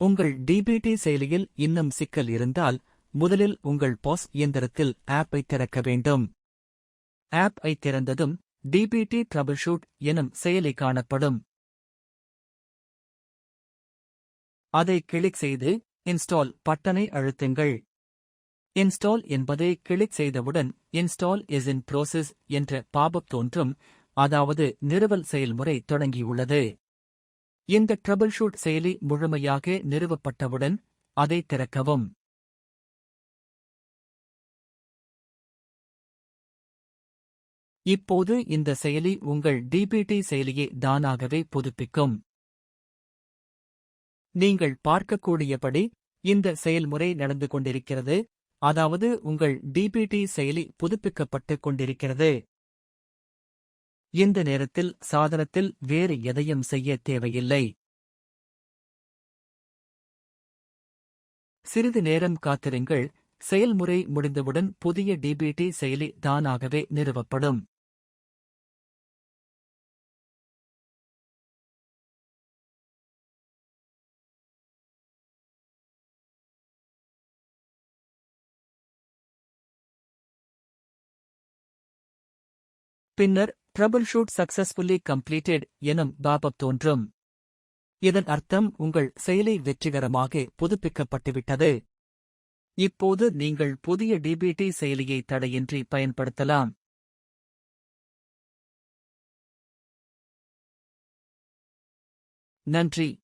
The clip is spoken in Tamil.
உங்கள் டிபிடி செயலியில் இன்னும் சிக்கல் இருந்தால், முதலில் உங்கள் POS இயந்திரத்தில் ஆப்பை திறக்க வேண்டும். ஆப்-ஐ திறந்ததும் டிபிடி ட்ரபிள்ஷூட் எனும் செயலி காணப்படும். அதை கிளிக் செய்து இன்ஸ்டால் பட்டனை அழுத்துங்கள். இன்ஸ்டால் என்பதை கிளிக் செய்தவுடன் இன்ஸ்டால் இஸ் இன் ப்ரோசஸ் என்ற பாபப் தோன்றும், அதாவது நிறுவல் செயல்முறை தொடங்கியுள்ளது. இந்த ட்ரபிள்ஷூட் செயலி முழுமையாக நிறுவப்பட்டவுடன் அதை திறக்கவும். இப்போது இந்த செயலி உங்கள் டிபிடி செயலியை தானாகவே புதுப்பிக்கும். நீங்கள் பார்க்கக்கூடியபடி இந்த செயல்முறை நடந்து கொண்டிருக்கிறது, அதாவது உங்கள் டிபிடி செயலி புதுப்பிக்கப்பட்டுக் கொண்டிருக்கிறது. இந்த நேரத்தில் சாதனத்தில் வேறு எதையும் செய்ய தேவையில்லை. சிறிது நேரம் காத்திருங்கள். செயல்முறை முடிந்தவுடன் புதிய டிபிடி செயலி தானாகவே நிறுவப்படும். பின்னர் ட்ரபிள்ஷூட் சக்சஸ்ஃபுல்லி கம்ப்ளீட்டட் எனும் பாபப் தோன்றும். இதன் அர்த்தம் உங்கள் செயலி வெற்றிகரமாக புதுப்பிக்கப்பட்டுவிட்டது. இப்போது நீங்கள் புதிய டிபிடி செயலியை தடையின்றி பயன்படுத்தலாம். நன்றி.